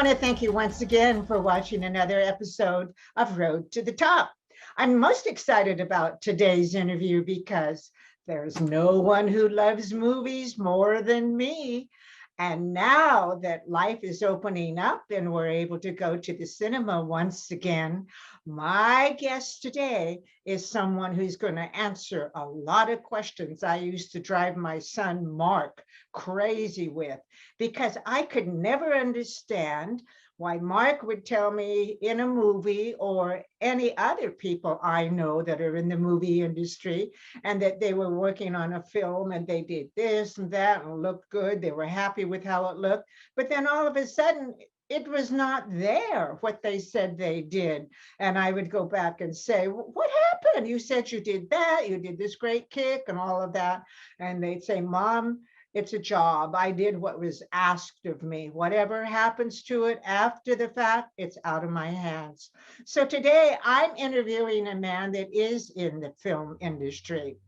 want to thank you once again for watching another episode of Road to the Top. I'm most excited about today's interview because there's no one who loves movies more than me. And now that life is opening up and we're able to go to the cinema once again, my guest today is someone who's going to answer a lot of questions I used to drive my son Mark crazy with, because I could never understand why Mark would tell me in a movie, or any other people I know that are in the movie industry, and that they were working on a film and they did this and that and looked good. They were happy with how it looked. But then all of a sudden, it was not there, what they said they did. And I would go back and say, what happened? You said you did that, you did this great kick and all of that. And they'd say, Mom, it's a job. I did what was asked of me. Whatever happens to it after the fact, it's out of my hands. So today I'm interviewing a man that is in the film industry.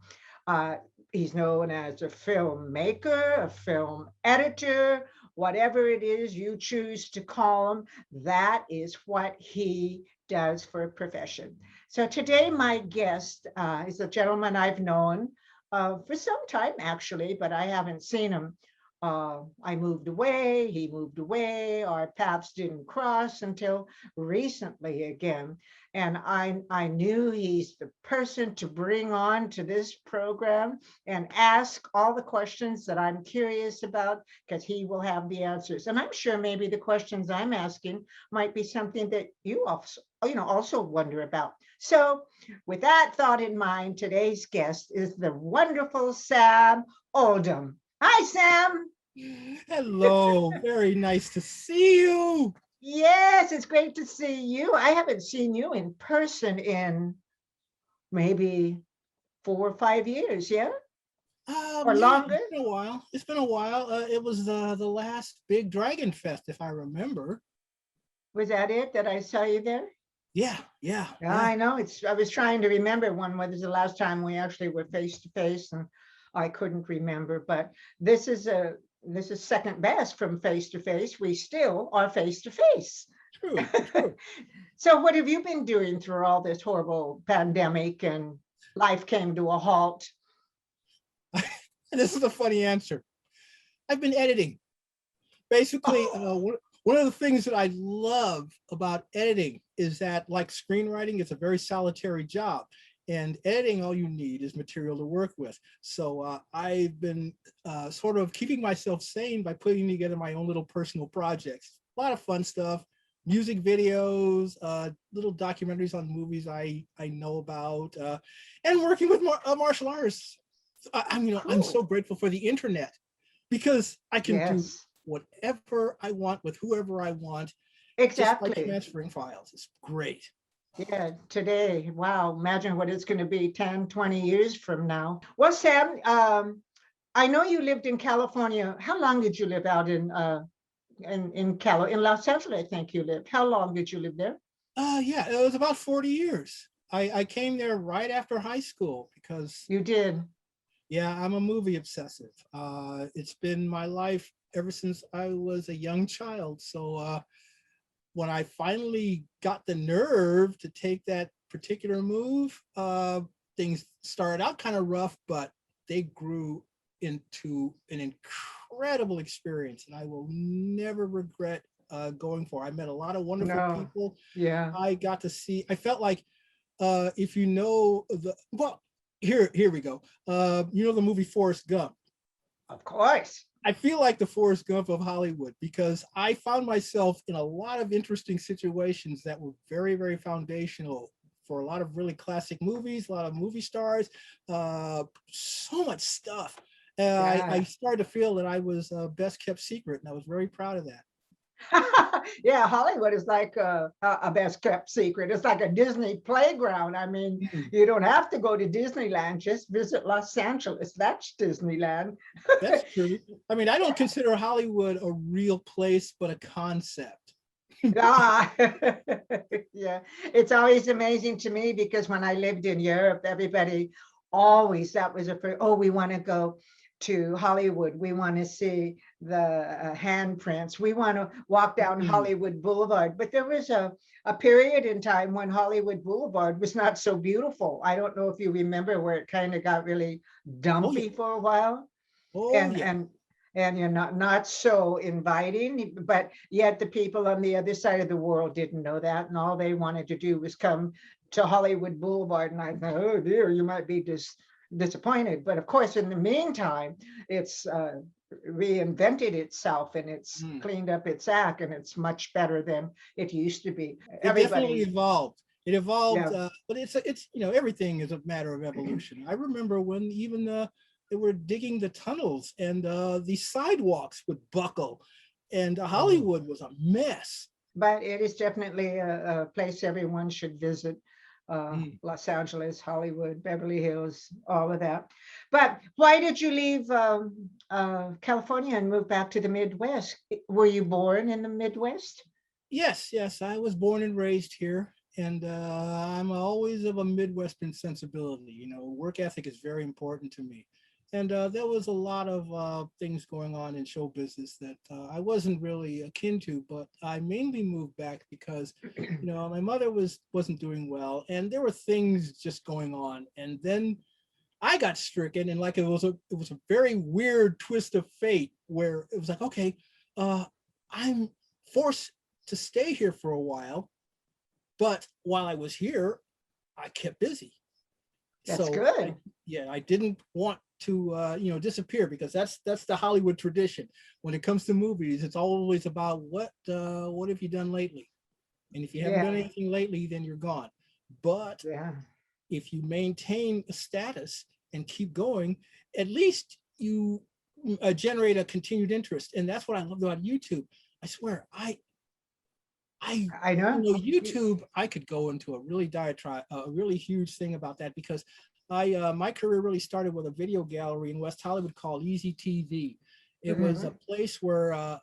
He's known as a filmmaker, a film editor, whatever it is you choose to call him. That is what he does for a profession. So today my guest is a gentleman I've known for some time, actually, but I haven't seen him. I moved away, he moved away, our paths didn't cross until recently again. And I knew he's the person to bring on to this program and ask all the questions that I'm curious about, because he will have the answers. And I'm sure maybe the questions I'm asking might be something that you also wonder about. So with that thought in mind, today's guest is the wonderful Sam Oldham. Hi, Sam. Hello, very nice to see you. Yes, it's great to see you. I haven't seen you in person in maybe 4 or 5 years, yeah? Or Yeah, longer? it's been a while. It's been a while. It was the last big Dragon Fest, if I remember. Was that it that I saw you there? Yeah, yeah, Yeah, yeah. I know. I was trying to remember when was the last time we actually were face to face, and I couldn't remember. But this is second best from face to face. We still are face to face. True, true. So what have you been doing through all this horrible pandemic and life came to a halt? This is a funny answer. I've been editing. Basically, one of the things that I love about editing is that, like screenwriting, it's a very solitary job. And editing, all you need is material to work with. So I've been sort of keeping myself sane by putting together my own little personal projects. A lot of fun stuff, music videos, little documentaries on movies I know about, and working with martial artists. I'm so Cool. grateful for the internet, because I can do Yes, whatever I want with whoever I want, just by exactly. transferring files. It's great. Yeah, today. Wow, imagine what it's going to be 10, 20 years from now. Well, Sam, I know you lived in California. How long did you live out in Los Angeles? I think you lived. How long did you live there? Yeah, it was about 40 years. I came there right after high school because, You did. yeah, I'm a movie obsessive. It's been my life ever since I was a young child. So when I finally got the nerve to take that particular move, things started out kind of rough, but they grew into an incredible experience, and I will never regret going for. I met a lot of wonderful No. people. Yeah. I got to see. I felt like, if you know the well, here we go. You know the movie Forrest Gump. Of course. I feel like the Forrest Gump of Hollywood, because I found myself in a lot of interesting situations that were very, very foundational for a lot of really classic movies, a lot of movie stars, so much stuff. I Yeah. started to feel that I was best kept secret, and I was very proud of that. Yeah, Hollywood is like a best kept secret. It's like a Disney playground. I mean, Mm, you don't have to go to Disneyland, just visit Los Angeles. That's Disneyland. that's true. I mean, I don't consider Hollywood a real place, but a concept. Ah, yeah, it's always amazing to me because when I lived in Europe, everybody always, that was a, oh, we want to go. to Hollywood. We want to see the handprints. We want to walk down Hollywood Boulevard. But there was a period in time when Hollywood Boulevard was not so beautiful. I don't know if you remember, where it kind of got really Oh yeah. dumpy for a while, Oh and yeah. you're not so inviting. But yet the people on the other side of the world didn't know that, and all they wanted to do was come to Hollywood Boulevard. And I thought, oh dear, you might be disappointed. But of course, in the meantime, it's reinvented itself, and it's cleaned up its act, and it's much better than it used to be. It definitely Everybody, evolved. It evolved, yeah, but it's everything is a matter of evolution. I remember when even they were digging the tunnels, and the sidewalks would buckle, and Hollywood was a mess. but it is definitely a place everyone should visit. Mm. Los Angeles, Hollywood, Beverly Hills, all of that. But why did you leave California and move back to the Midwest? Were you born in the Midwest? Yes, yes, I was born and raised here, and I'm always of a Midwestern sensibility. Work ethic is very important to me. And there was a lot of things going on in show business that I wasn't really akin to, but I mainly moved back because, my mother wasn't doing well, and there were things just going on. And then I got stricken, and like it was a very weird twist of fate, where it was like, okay, I'm forced to stay here for a while, but while I was here, I kept busy. That's So good. I didn't want to disappear, because that's the Hollywood tradition. When it comes to movies, it's always about what have you done lately, and if you haven't done Yeah, anything lately, then you're gone. But yeah. if you maintain a status and keep going, at least you generate a continued interest. And that's what I loved about YouTube. I swear, I I know. YouTube, I could go into a really diatribe, a really huge thing about that, because my career really started with a video gallery in West Hollywood called Easy TV. It was a place where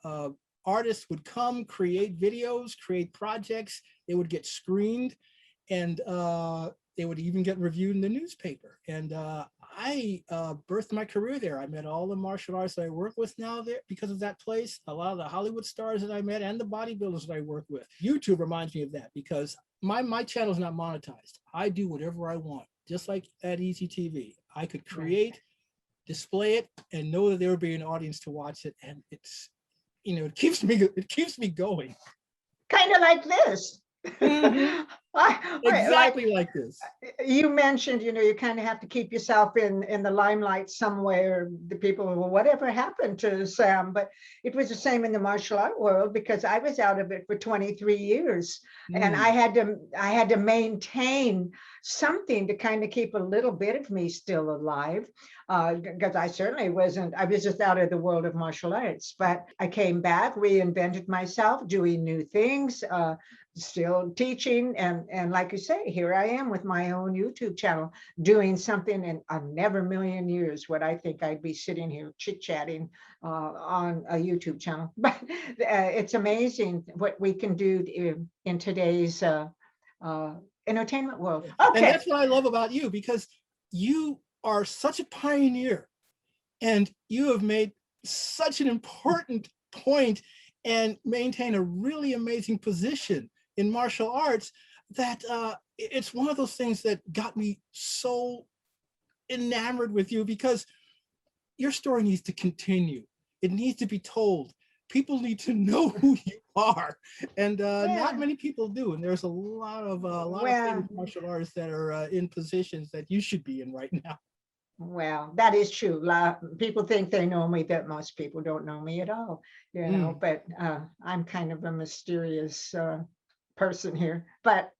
artists would come, create videos, create projects. They would get screened, and they would even get reviewed in the newspaper. And I birthed my career there. I met all the martial artists that I work with now there because of that place. A lot of the Hollywood stars that I met, and the bodybuilders that I work with. YouTube reminds me of that, because my channel is not monetized. I do whatever I want, just like at Easy TV. I could create, display it, and know that there will be an audience to watch it. And it's, it keeps me going. Kind of like this. Mhm. Exactly like this. You mentioned, you kind of have to keep yourself in the limelight somewhere. The people, well, whatever happened to Sam? But it was the same in the martial art world, because I was out of it for 23 years, and I had to maintain something to kind of keep a little bit of me still alive, because I certainly wasn't. I was just out of the world of martial arts. But I came back, reinvented myself, doing new things. Still teaching, and like you say, here I am with my own YouTube channel, doing something, and I've never million years would I think I'd be sitting here chit-chatting on a YouTube channel. But it's amazing what we can do in today's entertainment world. And Okay. that's what I love about you, because you are such a pioneer, and you have made such an important point and maintain a really amazing position in martial arts, that it's one of those things that got me so enamored with you, because your story needs to continue. It needs to be told. People need to know who you are, and not many people do. And there's a lot of famous martial artists that are in positions that you should be in right now. Well, that is true. People think they know me, but most people don't know me at all, but I'm kind of a mysterious person here, but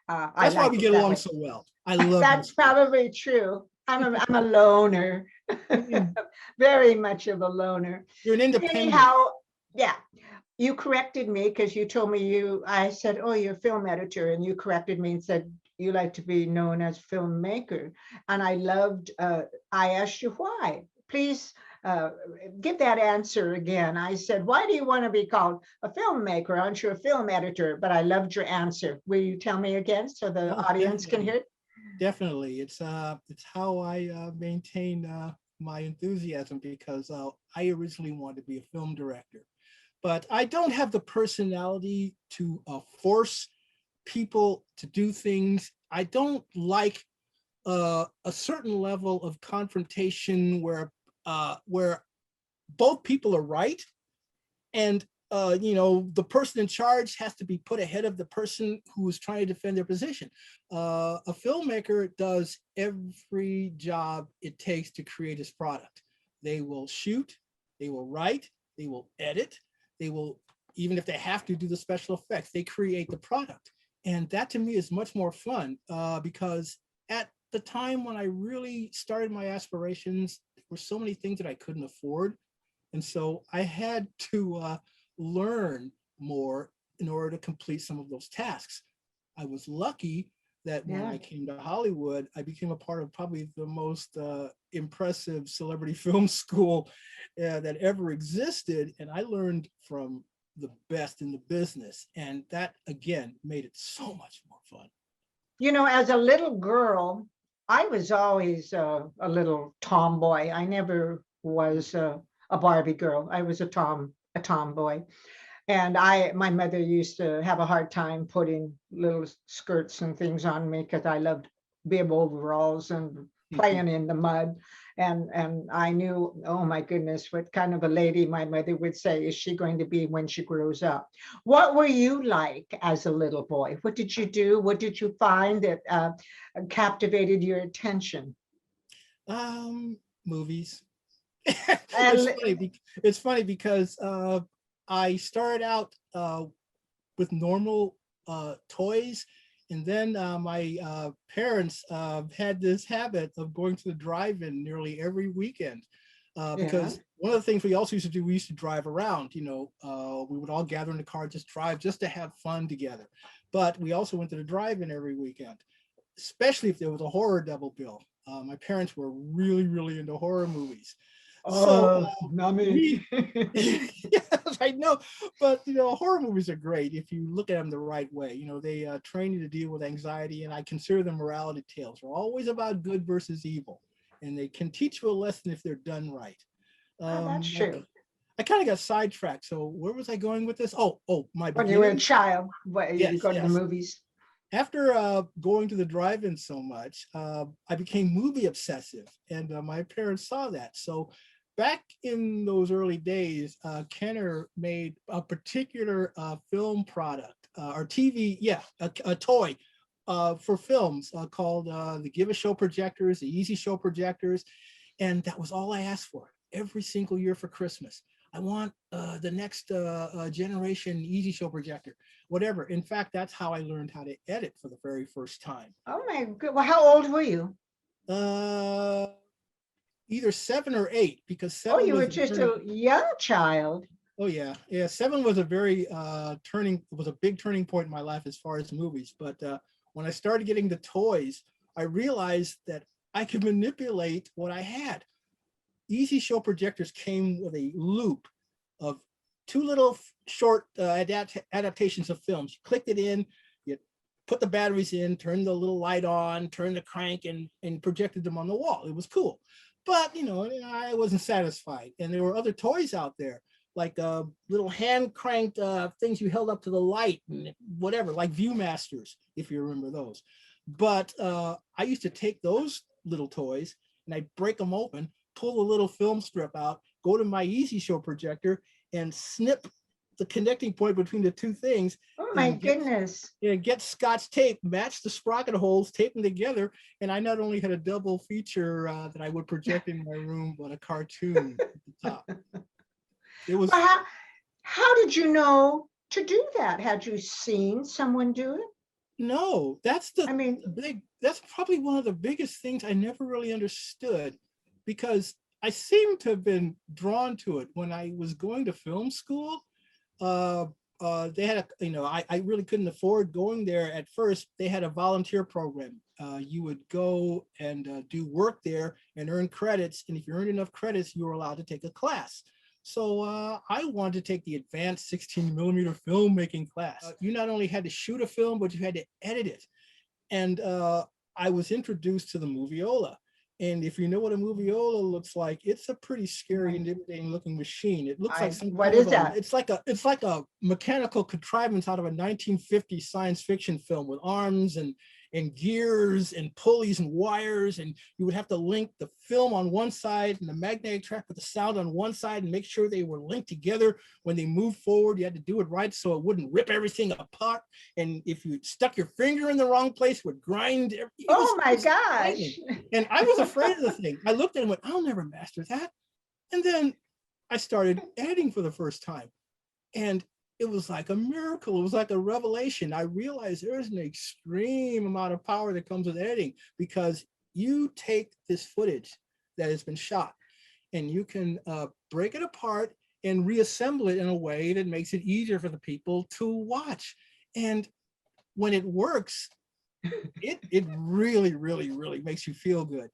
I That's why like we it get that along way. so well. I love That's probably true. I'm a loner, you. very much of a loner. You're an But independent. anyhow, yeah, you corrected me, because you told me I said, oh, you're a film editor, and you corrected me and said you like to be known as filmmaker. And I loved, I asked you why. Please give that answer again. I said, why do you want to be called a filmmaker? Aren't you a film editor? But I loved your answer. Will you tell me again so the Oh, audience can definitely. hear it? Definitely. It's how I maintain my enthusiasm because I originally wanted to be a film director. But I don't have the personality to force people to do things. I don't like a certain level of confrontation where both people are right, and the person in charge has to be put ahead of the person who is trying to defend their position. A filmmaker does every job it takes to create his product. They will shoot, they will write, they will edit, they will, even if they have to, do the special effects. They create the product. And that to me is much more fun because at the time when I really started my aspirations, there were so many things that I couldn't afford. And so I had to learn more in order to complete some of those tasks. I was lucky that when I came to Hollywood, I became a part of probably the most impressive celebrity film school that ever existed. And I learned from the best in the business. And that, again, made it so much more fun. You know, as a little girl, I was always a little tomboy. I never was a Barbie girl. I was a tomboy. And my mother used to have a hard time putting little skirts and things on me because I loved bib overalls and playing in the mud. And I knew, oh my goodness, what kind of a lady my mother would say is she going to be when she grows up. What were you like as a little boy? What did you do? What did you find that captivated your attention? Movies. And It's funny because I started out with normal toys, and then my parents had this habit of going to the drive-in nearly every weekend because one of the things we also used to do, we used to drive around. We would all gather in the car, just drive, just to have fun together. But we also went to the drive-in every weekend, especially if there was a horror double bill. My parents were really, really into horror movies. So not me. yes, I know, but horror movies are great if you look at them the right way. They train you to deal with anxiety, and I consider them morality tales. They're always about good versus evil, and they can teach you a lesson if they're done right. That's true. I kind of got sidetracked. So where was I going with this? Oh, my When you were a beginning. child, you go to the Yes. movies. After going to the drive-in so much, I became movie obsessive, and my parents saw that. So back in those early days, Kenner made a particular film product or TV, a toy for films called the Give a Show projectors, the Easy Show projectors. And that was all I asked for every single year for Christmas. I want the next generation Easy Show projector, whatever. In fact, that's how I learned how to edit for the very first time. Oh my good. Well, how old were you? Either 7 or 8, because Oh, 7 you were was just very, a young child. oh yeah, 7 was a very was a big turning point in my life as far as movies. But when I started getting the toys, I realized that I could manipulate what I had. Easy Show projectors came with a loop of 2 little short adaptations of films. You clicked it in, you put the batteries in, turned the little light on, turned the crank, and projected them on the wall. It was cool. But I wasn't satisfied, and there were other toys out there, like little hand cranked things you held up to the light and whatever, like Viewmasters, if you remember those. But I used to take those little toys and I'd break them open, pull the little film strip out, go to my Easy Show projector, and snip the connecting point between the two things. Oh my goodness. Get Scotch tape, match the sprocket holes, tape them together. And I not only had a double feature that I would project in my room, but a cartoon at the top. It was. Well, how did you know to do that? Had you seen someone do it? No, that's that's probably one of the biggest things I never really understood, because I seem to have been drawn to it when I was going to film school. They had I really couldn't afford going there at first. They had a volunteer program. You would go and do work there and earn credits, and if you earned enough credits, you were allowed to take a class. So I wanted to take the advanced 16 millimeter filmmaking class. You not only had to shoot a film, but you had to edit it. And I was introduced to the Moviola. And if you know what a moviola looks like, it's a pretty scary, intimidating looking machine. It looks like some What kind is of that? it's like a mechanical contrivance out of a 1950s science fiction film with arms and gears and pulleys and wires, and you would have to link the film on one side and the magnetic track with the sound on one side and make sure they were linked together. When they moved forward, you had to do it right so it wouldn't rip everything apart. And if you stuck your finger in the wrong place, it would grind. It Oh my was gosh. and I was afraid of the thing. I looked at it and went, I'll never master that. And then I started editing for the first time. And it was like a miracle. It was like a revelation. I realized there is an extreme amount of power that comes with editing, because you take this footage that has been shot and you can break it apart and reassemble it in a way that makes it easier for the people to watch. And when it works, it really, really, really makes you feel good.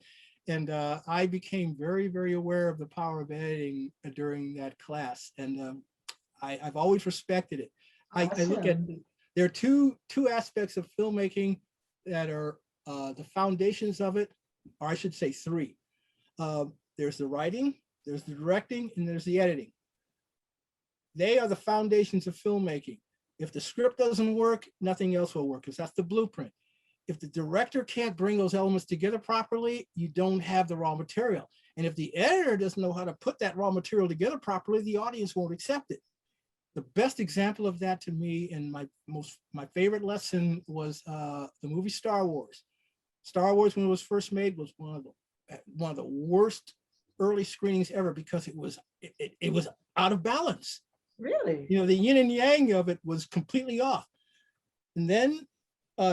And I became very, very aware of the power of editing during that class. And I've always respected it. I look at, Awesome. there are two aspects of filmmaking that are the foundations of it, or I should say three. There's the writing, there's the directing, and there's the editing. They are the foundations of filmmaking. If the script doesn't work, nothing else will work, because that's the blueprint. If the director can't bring those elements together properly, you don't have the raw material. And if the editor doesn't know how to put that raw material together properly, the audience won't accept it. The best example of that to me, and my favorite lesson, was the movie Star Wars. Star Wars, when it was first made, was one of the worst early screenings ever, because it was out of balance. Really? You know, the yin and yang of it was completely off. And then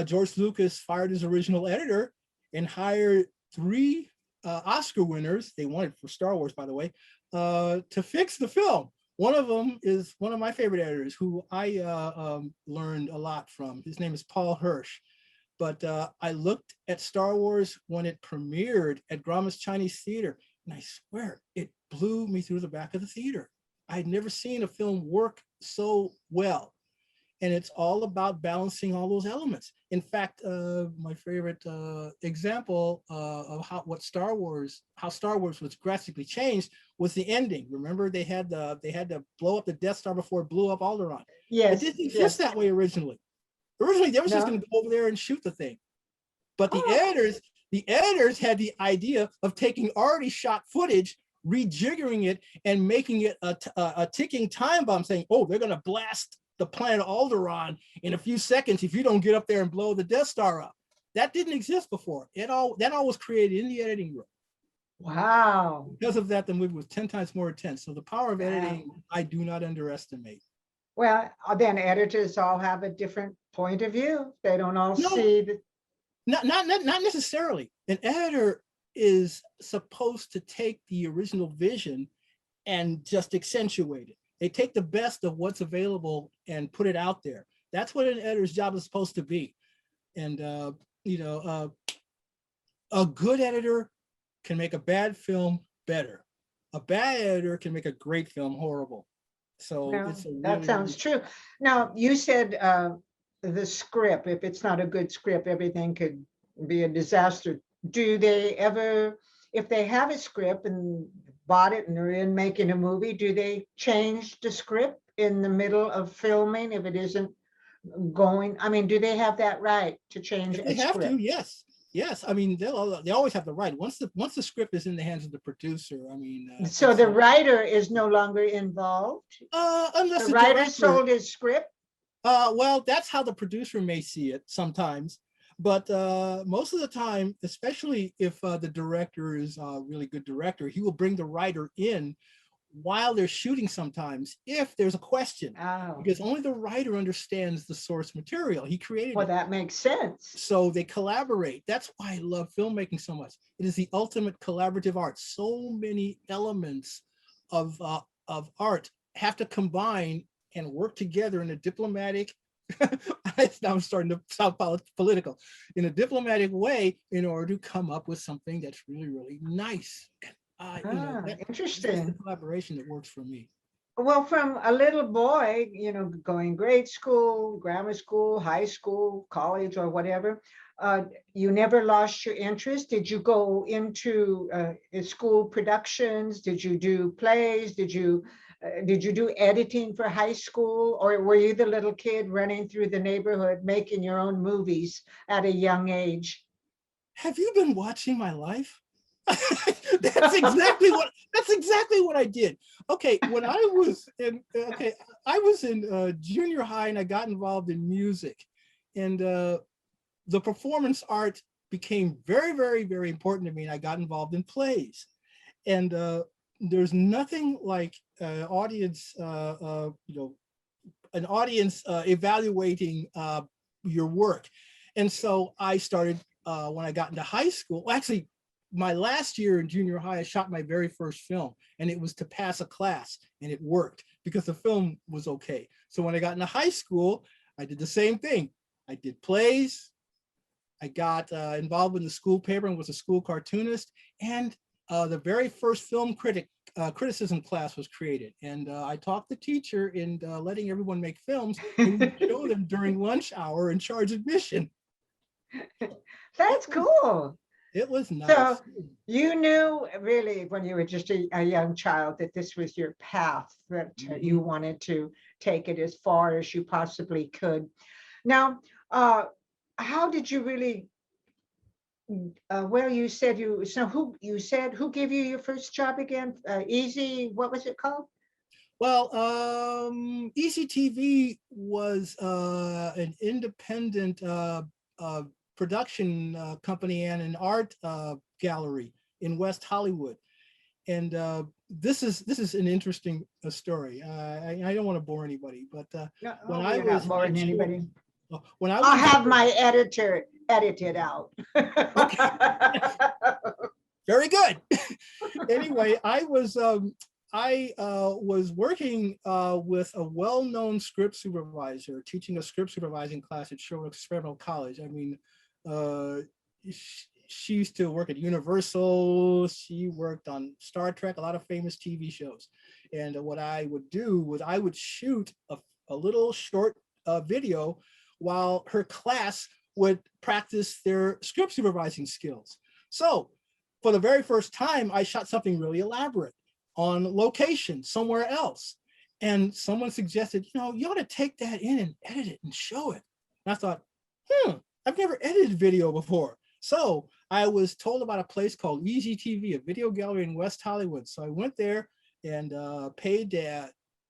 George Lucas fired his original editor and hired three Oscar winners. They won it for Star Wars, by the way, to fix the film. One of them is one of my favorite editors, who I learned a lot from. His name is Paul Hirsch. But I looked at Star Wars when it premiered at Grauman's Chinese Theater, and I swear it blew me through the back of the theater. I'd never seen a film work so well. And it's all about balancing all those elements. In fact, my favorite example of how Star Wars was drastically changed was the ending. Remember, they had to blow up the Death Star before it blew up Alderaan. It Yes. didn't exist Yes. that way originally. Originally, they were just No. going to go over there and shoot the thing. But the Oh, editors had the idea of taking already shot footage, rejiggering it, and making it a ticking time bomb, saying, "Oh, they're going to blast the planet Alderaan in a few seconds if you don't get up there and blow the Death Star up." That didn't exist before. That all was created in the editing room. wow. Because of that, the movie was 10 times more intense. So the power of Wow. editing, I do not underestimate. Well, then editors all have a different point of view. They don't all No, see the, not necessarily. An editor is supposed to take the original vision and just accentuate it. They take the best of what's available and put it out there. That's what an editor's job is supposed to be. And a good editor can make a bad film better. A bad editor can make a great film horrible. So no, it's a that really, sounds true. Now, you said the script, if it's not a good script, everything could be a disaster. Do they ever, if they have a script and bought it and they're in making a movie, do they change the script in the middle of filming if it isn't going? I mean, do they have that right to change if they a have to, script? yes. I mean, they always have the right. Once the script is in the hands of the producer, I mean, So the writer is no longer involved? unless The the writer director, sold his script? well, that's how the producer may see it sometimes. But most of the time, especially if the director is a really good director, he will bring the writer in while they're shooting sometimes if there's a question, Oh, because only the writer understands the source material. He created well, it. that makes sense. So they collaborate. That's why I love filmmaking so much. It is the ultimate collaborative art. So many elements of art have to combine and work together in a diplomatic, now I'm starting to sound political, in a diplomatic way in order to come up with something that's really, really nice. It's just the Interesting. collaboration that works for me. Well, from a little boy, going grade school, grammar school, high school, college, or whatever, you never lost your interest? Did you go into school productions? Did you do plays? Did you do editing for high school, or were you the little kid running through the neighborhood making your own movies at a young age? Have you been watching my life? That's exactly what I did. Okay, when I was in junior high, and I got involved in music, and the performance art became very, very, very important to me, and I got involved in plays. And there's nothing like an audience evaluating your work. And so I started when I got into high school. Well, actually, my last year in junior high, I shot my very first film, and it was to pass a class, and it worked because the film was okay. So when I got into high school, I did the same thing. I did plays. I got involved in the school paper and was a school cartoonist. And the very first film criticism class was created. And I talked the teacher in letting everyone make films, and we show them during lunch hour and charge admission. That's cool. It was nice. So you knew really when you were just a young child that this was your path, that you wanted to take it as far as you possibly could. Now, how did you really, well, you said who gave you your first job again? Easy, what was it called? Well, ECTV was an independent production company and an art gallery in West Hollywood. And this is an interesting story. I don't want to bore anybody, but when I was not boring anybody. When I was, I'll have my editor edit it out. Okay. Very good. Anyway, I was working with a well-known script supervisor, teaching a script supervising class at Sherwood Experimental College. I mean, she used to work at Universal. She worked on Star Trek, a lot of famous TV shows. And what I would do was I would shoot a little short video while her class would practice their script supervising skills. So for the very first time, I shot something really elaborate on location somewhere else. And someone suggested, you ought to take that in and edit it and show it. And I thought, I've never edited video before. So I was told about a place called Easy TV, a video gallery in West Hollywood. So I went there and paid to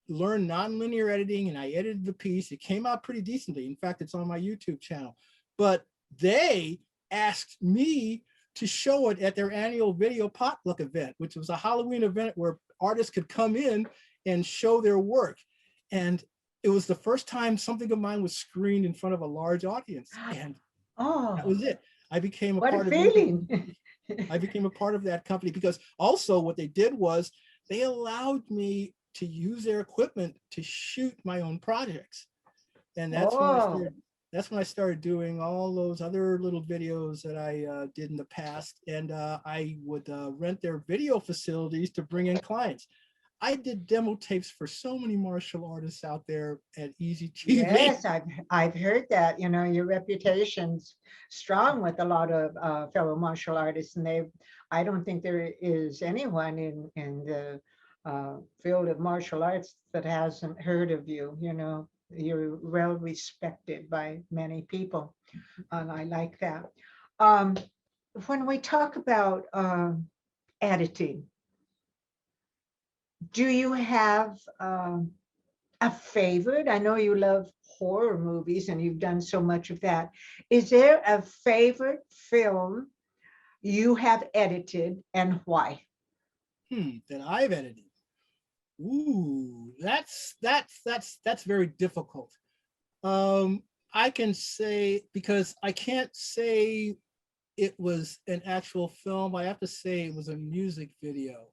learn nonlinear editing, and I edited the piece. It came out pretty decently. In fact, it's on my YouTube channel. But they asked me to show it at their annual video potluck event, which was a Halloween event where artists could come in and show their work. And it was the first time something of mine was screened in front of a large audience. And that was it. I became a part of it. I became a part of that company because also what they did was they allowed me to use their equipment to shoot my own projects. And that's when I started doing all those other little videos that I did in the past. And I would rent their video facilities to bring in clients. I did demo tapes for so many martial artists out there at Easy TV. Yes, I've heard that. Your reputation's strong with a lot of fellow martial artists, and I don't think there is anyone in the field of martial arts that hasn't heard of you. You're well respected by many people, and I like that. When we talk about editing, do you have a favorite? I know you love horror movies and you've done so much of that. Is there a favorite film you have edited and why? That I've edited. Ooh, that's very difficult. I can say, because I can't say it was an actual film, I have to say it was a music video.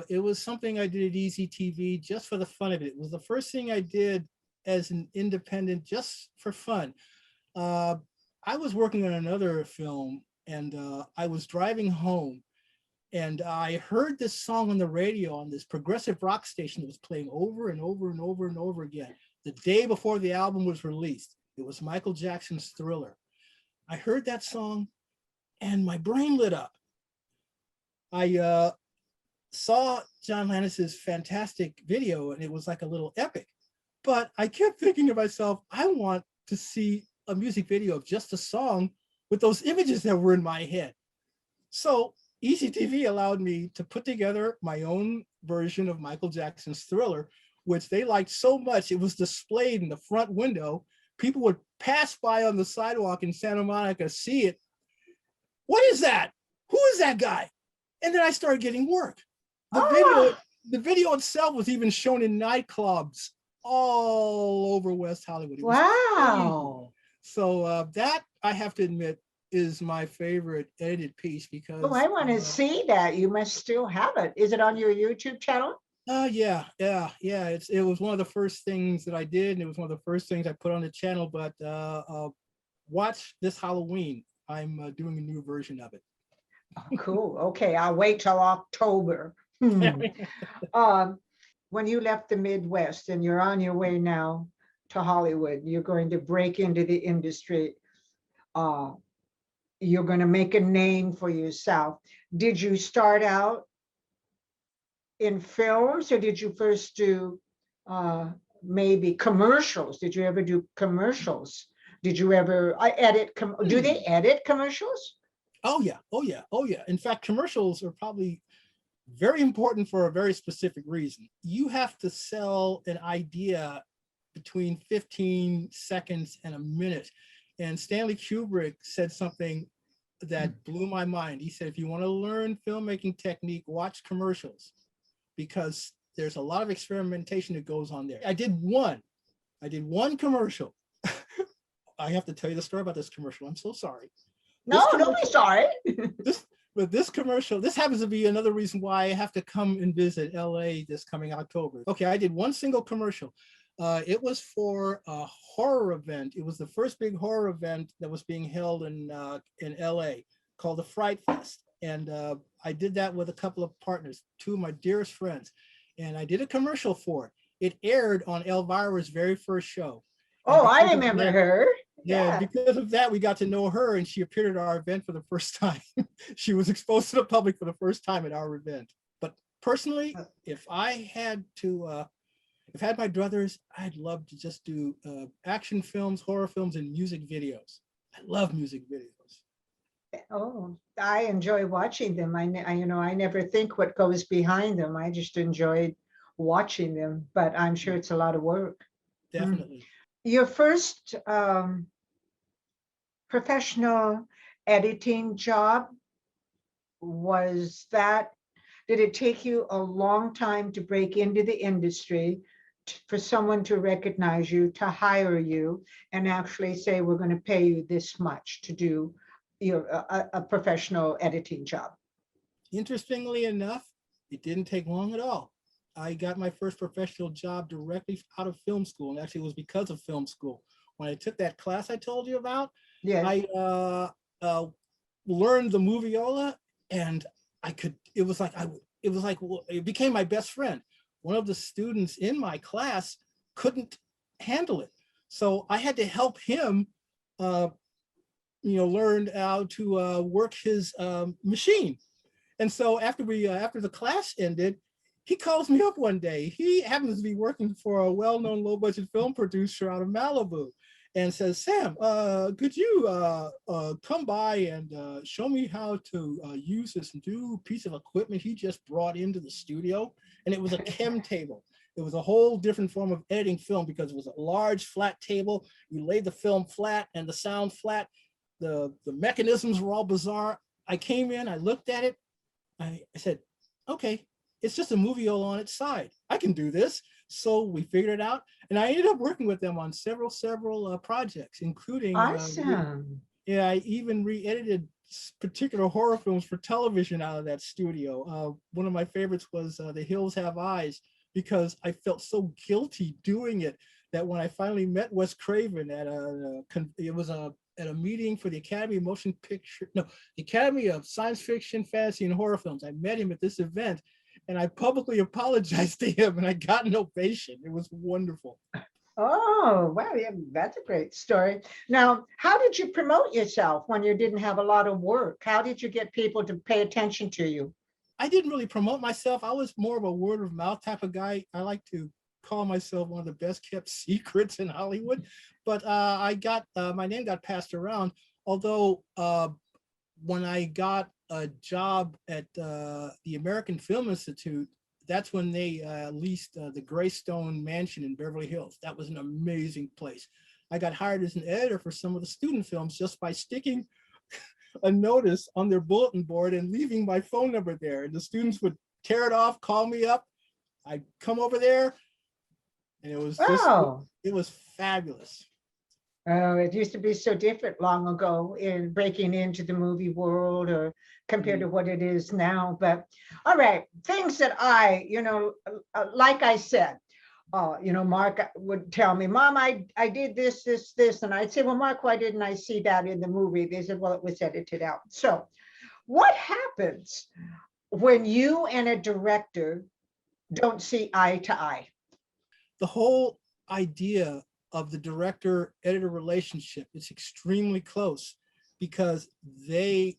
It was something I did at Easy TV just for the fun of it. It was the first thing I did as an independent, just for fun. I was working on another film, and I was driving home, and I heard this song on the radio on this progressive rock station that was playing over and over and over and over again the day before the album was released. It was Michael Jackson's Thriller. I heard that song and my brain lit up. I saw John Landis's fantastic video and it was like a little epic, but I kept thinking to myself, I want to see a music video of just a song with those images that were in my head. So ECTV allowed me to put together my own version of Michael Jackson's Thriller, which they liked so much, it was displayed in the front window. People would pass by on the sidewalk in Santa Monica, see it. What is that? Who is that guy? And then I started getting work. The video itself was even shown in nightclubs all over West Hollywood. It was Wow. crazy. So that, I have to admit, is my favorite edited piece because Oh, I want to see that. You must still have it. Is it on your YouTube channel? yeah. It was one of the first things that I did, and it was one of the first things I put on the channel. But watch this Halloween. I'm doing a new version of it. Oh, cool. Okay, I'll wait till October. When you left the Midwest and you're on your way now to Hollywood, you're going to break into the industry. You're going to make a name for yourself. Did you start out in films, or did you first do maybe commercials? Did you ever do commercials? Did you ever edit? Do they edit commercials? Oh yeah. In fact, commercials are probably very important for a very specific reason. You have to sell an idea between 15 seconds and a minute. And Stanley Kubrick said something that blew my mind. He said, if you want to learn filmmaking technique, watch commercials, because there's a lot of experimentation that goes on there. I did one commercial. I have to tell you the story about this commercial. I'm so sorry. No, don't be sorry. This commercial, this happens to be another reason why I have to come and visit LA this coming October. Okay, I did one single commercial. It was for a horror event. It was the first big horror event that was being held in LA called the Fright Fest. And I did that with a couple of partners, two of my dearest friends. And I did a commercial for it. It aired on Elvira's very first show. Oh, I remember her. Yeah, because of that, we got to know her, and she appeared at our event for the first time. She was exposed to the public for the first time at our event. But personally, if I had my druthers, I'd love to just do action films, horror films, and music videos. I love music videos. Oh, I enjoy watching them. I never think what goes behind them. I just enjoyed watching them, but I'm sure it's a lot of work. Definitely. Your first professional editing job, did it take you a long time to break into the industry, for someone to recognize you, to hire you, and actually say, we're going to pay you this much to do a professional editing job? Interestingly enough, it didn't take long at all. I got my first professional job directly out of film school, and actually it was because of film school. When I took that class I told you about, yes. I learned the moviola, and it became my best friend. One of the students in my class couldn't handle it, so I had to help him learn how to work his machine. And so after the class ended, he calls me up one day. He happens to be working for a well-known low-budget film producer out of Malibu, and says, Sam, could you come by and show me how to use this new piece of equipment he just brought into the studio? And it was a chem table. It was a whole different form of editing film, because it was a large flat table. You laid the film flat and the sound flat. The mechanisms were all bizarre. I came in, I looked at it. I said, okay, it's just a moviola on its side. I can do this. So we figured it out, and I ended up working with them on several projects, including awesome. I even re-edited particular horror films for television out of that studio. One of my favorites was The Hills Have Eyes, because I felt so guilty doing it that when I finally met Wes Craven at a meeting for the Academy of the Academy of Science Fiction, Fantasy, and Horror Films. I met him at this event, and I publicly apologized to him, and I got an ovation. It was wonderful. Oh, wow, yeah, that's a great story. Now, how did you promote yourself when you didn't have a lot of work? How did you get people to pay attention to you? I didn't really promote myself. I was more of a word of mouth type of guy. I like to call myself one of the best kept secrets in Hollywood. But I got my name got passed around. Although when I got a job at the American Film Institute, that's when they leased the Greystone Mansion in Beverly Hills. That was an amazing place. I got hired as an editor for some of the student films just by sticking a notice on their bulletin board and leaving my phone number there. And the students would tear it off, call me up. I'd come over there, and it was just, Oh, it was fabulous. oh, it used to be so different long ago in breaking into the movie world or compared Mm. to what it is now. But all right, things that I, like I said, Mark would tell me, Mom, I did this, this, this. And I'd say, well, Mark, why didn't I see that in the movie? They said, well, it was edited out. So what happens when you and a director don't see eye to eye? The whole idea of the director editor relationship is extremely close because they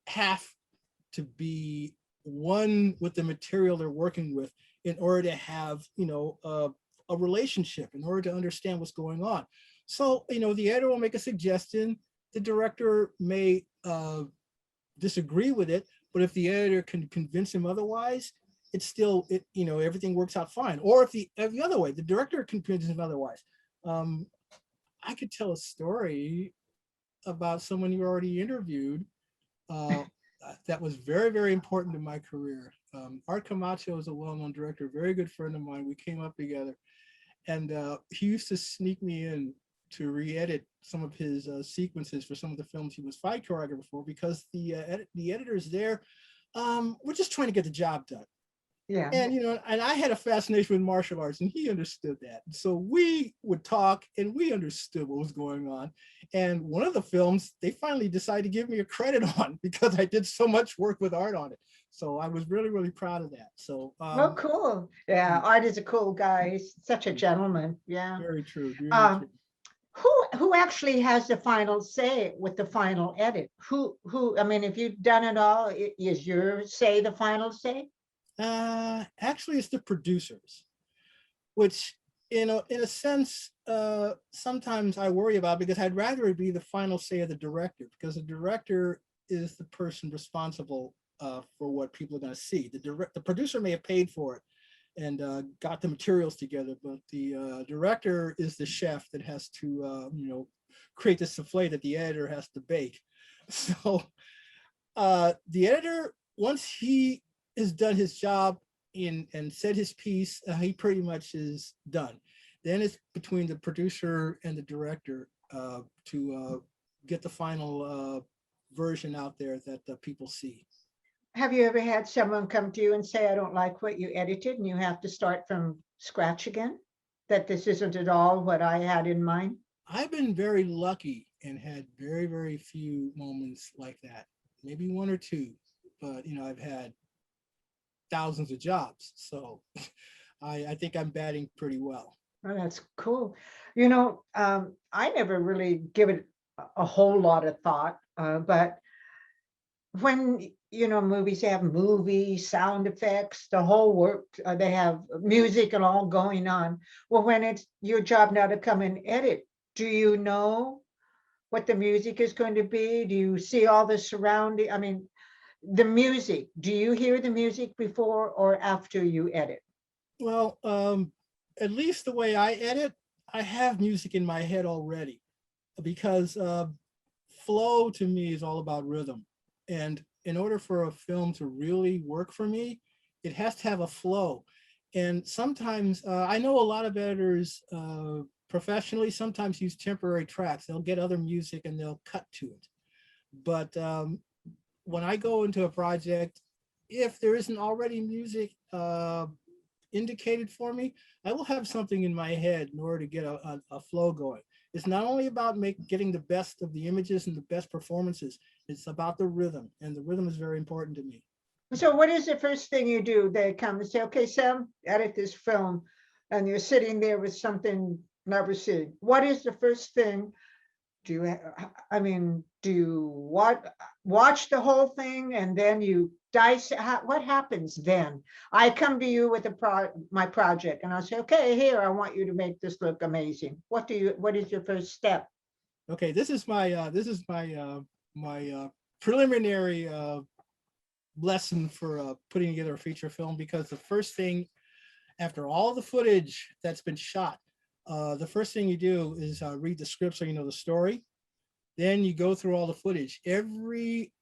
have to be one with the material they're working with in order to have, a relationship, in order to understand what's going on. So, the editor will make a suggestion. The director may disagree with it, but if the editor can convince him otherwise, it's still everything works out fine. Or if the other way, the director can convince him otherwise. Um, I could tell a story about someone you already interviewed uh, that was very, very important to my career. Art Camacho is a well-known director, a very good friend of mine. We came up together, and he used to sneak me in to re-edit some of his sequences for some of the films he was fight choreographer for, because the editors there were just trying to get the job done. Yeah. And I had a fascination with martial arts, and he understood that. So we would talk, and we understood what was going on. And one of the films, they finally decided to give me a credit on because I did so much work with Art on it. So I was really, really proud of that. So Oh, cool. Yeah, mm, Art is a cool guy. He's such a mm, gentleman. Yeah. very true, very Um, true. who actually has the final say with the final edit? I mean, if you've done it all, is your say the final say? Actually, it's the producers, which in a sense, sometimes I worry about, because I'd rather it be the final say of the director, because the director is the person responsible for what people are going to see. The producer may have paid for it and got the materials together, but the director is the chef that has to create the souffle that the editor has to bake. So the editor, once he has done his job and said his piece, he pretty much is done. Then it's between the producer and the director to get the final version out there that people see. Have you ever had someone come to you and say, I don't like what you edited, and you have to start from scratch again? That this isn't at all what I had in mind? I've been very lucky and had very, very few moments like that. Maybe one or two, but I've had thousands of jobs. So I think I'm batting pretty well. Oh, that's cool. I never really give it a whole lot of thought, but when movies have movies, sound effects, the whole work, they have music and all going on. Well, when it's your job now to come and edit, do you know what the music is going to be? Do you see all the surrounding? I mean, the music, do you hear the music before or after you edit? Well, at least the way I edit, I have music in my head already, because flow to me is all about rhythm. And in order for a film to really work for me, it has to have a flow. And sometimes I know a lot of editors professionally sometimes use temporary tracks. They'll get other music and they'll cut to it. But when I go into a project, if there isn't already music indicated for me, I will have something in my head in order to get a flow going. It's not only about getting the best of the images and the best performances, it's about the rhythm, and the rhythm is very important to me. So what is the first thing you do? They come and say, okay, Sam, edit this film. And you're sitting there with something Never seen. What is the first thing? Do you, I mean, do you watch the whole thing and then you dice? What happens then? I come to you with my project and I'll say, okay, here, I want you to make this look amazing. What is your first step? Okay, this is my preliminary lesson for putting together a feature film, because the first thing after all the footage that's been shot, the first thing you do is read the script so you know the story. Then you go through all the footage. Every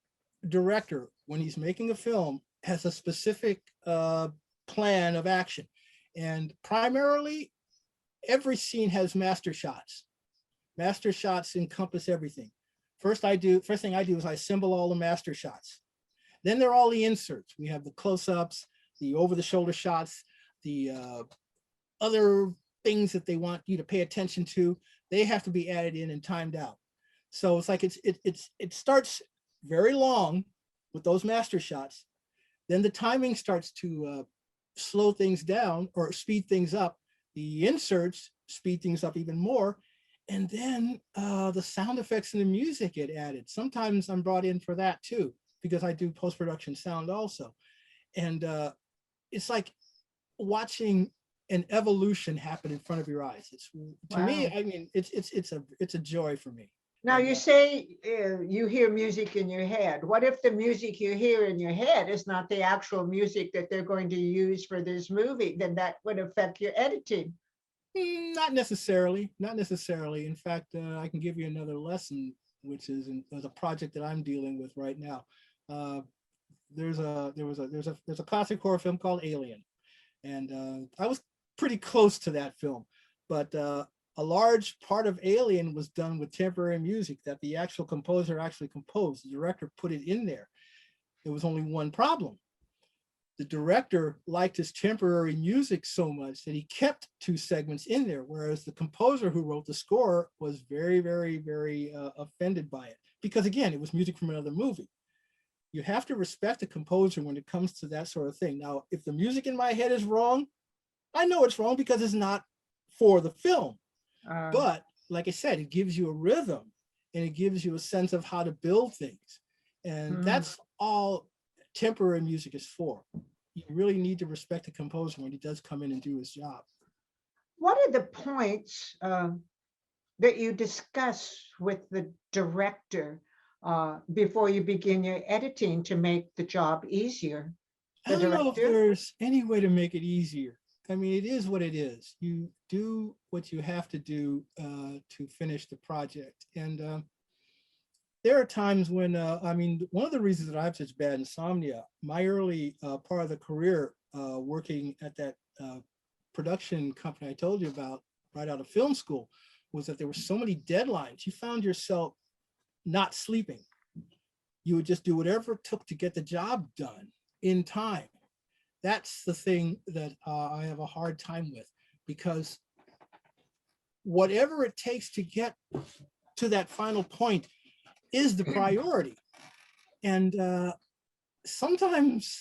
director, when he's making a film, has a specific plan of action. And primarily, every scene has master shots. Master shots encompass everything. First thing I do is I assemble all the master shots. Then there are all the inserts. We have the close-ups, the over-the-shoulder shots, the other things that they want you to pay attention to. They have to be added in and timed out. So it's like it starts very long with those master shots. Then the timing starts to slow things down or speed things up. The inserts speed things up even more. And then the sound effects and the music get added. Sometimes I'm brought in for that too, because I do post-production sound also. And it's like watching an evolution happen in front of your eyes. It's, to me, I mean, it's a joy for me. Now you say you hear music in your head. What if the music you hear in your head is not the actual music that they're going to use for this movie? Then that would affect your editing. Not necessarily, not necessarily. In fact, I can give you another lesson, which is a project that I'm dealing with right now. There's a classic horror film called Alien, and I was pretty close to that film, but a large part of Alien was done with temporary music that the actual composer actually composed. The director put it in there. There was only one problem. The director liked his temporary music so much that he kept 2 segments in there, whereas the composer who wrote the score was very, very, very offended by it, because again, it was music from another movie. You have to respect the composer when it comes to that sort of thing. Now, if the music in my head is wrong, I know it's wrong because it's not for the film. But like I said, it gives you a rhythm and it gives you a sense of how to build things. And that's all temporary music is for. You really need to respect the composer when he does come in and do his job. What are the points that you discuss with the director before you begin your editing to make the job easier? I don't know if there's any way to make it easier. I mean, it is what it is. You do what you have to do to finish the project. And there are times when, I mean, one of the reasons that I have such bad insomnia, my early part of the career working at that production company I told you about right out of film school, was that there were so many deadlines. You found yourself not sleeping. You would just do whatever it took to get the job done in time. That's the thing that I have a hard time with, because whatever it takes to get to that final point is the priority. And sometimes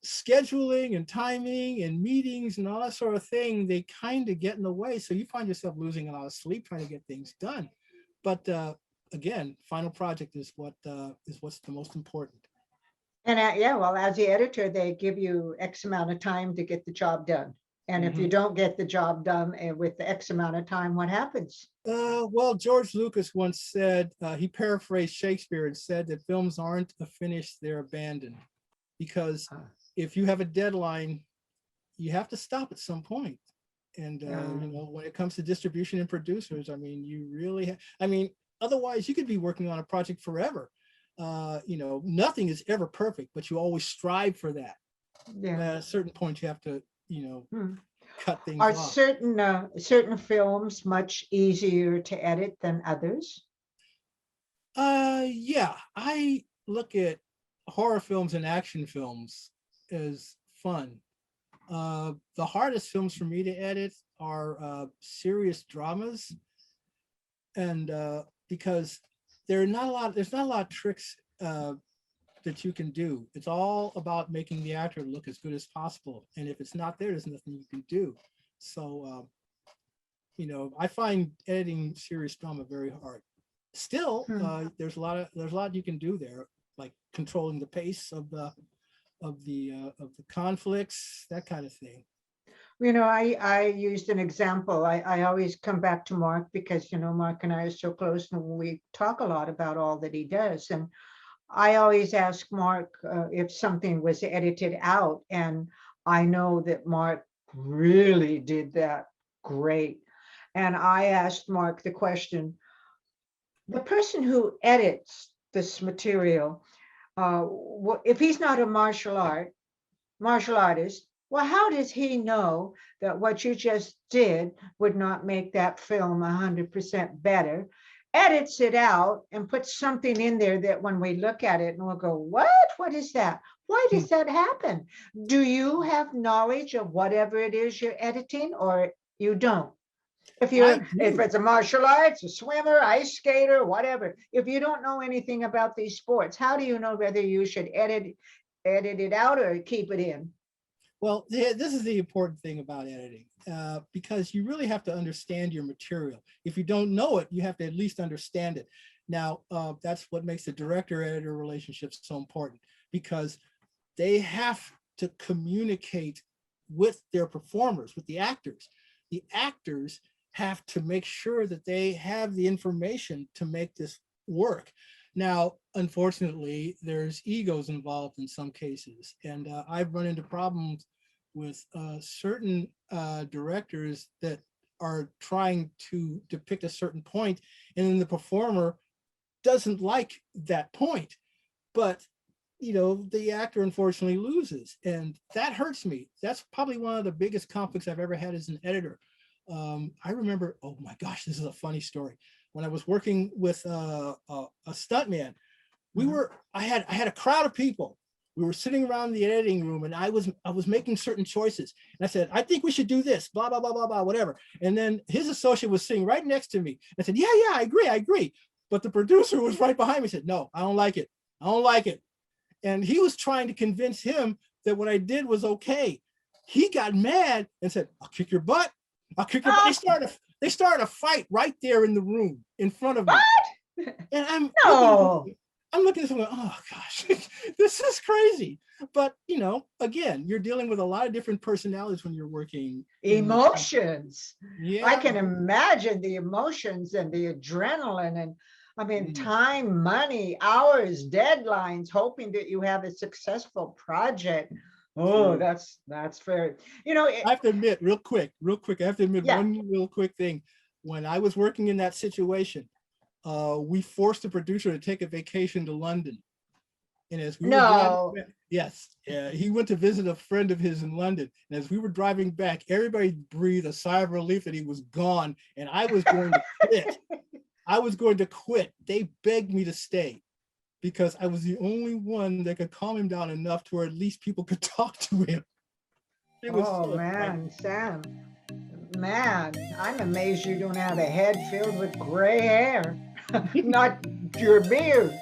scheduling and timing and meetings and all that sort of thing, they kind of get in the way. So you find yourself losing a lot of sleep trying to get things done. But again, final project is what's the most important. And yeah, well, as the editor, they give you X amount of time to get the job done. And if you don't get the job done with the X amount of time, what happens? Well, George Lucas once said, he paraphrased Shakespeare and said that films aren't a finish, they're abandoned. Because if you have a deadline, you have to stop at some point. And you know, when it comes to distribution and producers, I mean, you really, I mean, otherwise you could be working on a project forever. You know, nothing is ever perfect, but you always strive for that. Yeah. At a certain point, you have to, you know, cut things Are off. certain films much easier to edit than others? Yeah, I look at horror films and action films as fun. The hardest films for me to edit are serious dramas, and because there's not a lot of tricks that you can do. It's all about making the actor look as good as possible, and if it's not there, there's nothing you can do. So You know, I find editing serious drama very hard. Still, there's a lot you can do there, like controlling the pace of the conflicts, that kind of thing. You know, I used an example. I always come back to Mark because, you know, Mark and I are so close and we talk a lot about all that he does. And I always ask Mark if something was edited out. And I know that Mark really did that great. And I asked Mark the question, the person who edits this material, if he's not a martial artist, well, how does he know that what you just did would not make that film 100% better? Edits it out and puts something in there that when we look at it and we'll go, what? What is that? Why does that happen? Do you have knowledge of whatever it is you're editing or you don't? If it's a martial arts, a swimmer, ice skater, whatever, if you don't know anything about these sports, how do you know whether you should edit it out or keep it in? Well, this is the important thing about editing, because you really have to understand your material. If you don't know it, you have to at least understand it. Now, that's what makes the director-editor relationship so important, because they have to communicate with their performers, with the actors. The actors have to make sure that they have the information to make this work. Now, unfortunately, there's egos involved in some cases, and I've run into problems with certain directors that are trying to depict a certain point, and then the performer doesn't like that point, but you know, the actor unfortunately loses, and that hurts me. That's probably one of the biggest conflicts I've ever had as an editor. I remember, oh my gosh, this is a funny story. When I was working with a stuntman, I had a crowd of people. We were sitting around the editing room, and I was making certain choices. And I said, I think we should do this, blah, blah, blah, blah, blah, whatever. And then his associate was sitting right next to me. I said, yeah, I agree. But the producer was right behind me, said, no, I don't like it. And he was trying to convince him that what I did was okay. He got mad and said, I'll kick your butt. They started a fight right there in the room in front of me. What? And I'm looking at someone, oh gosh, this is crazy. But you know, again, you're dealing with a lot of different personalities when you're working. Emotions. Yeah. I can imagine the emotions and the adrenaline and I mean, time, money, hours, deadlines, hoping that you have a successful project. Oh, that's very, you know. I have to admit real quick, I have to admit one real quick thing. When I was working in that situation, we forced the producer to take a vacation to London. And as we were driving back, he went to visit a friend of his in London. And as we were driving back, everybody breathed a sigh of relief that he was gone. And I was going to quit. They begged me to stay because I was the only one that could calm him down enough to where at least people could talk to him. Man, Sam, man, I'm amazed you don't have a head filled with gray hair, not your beard.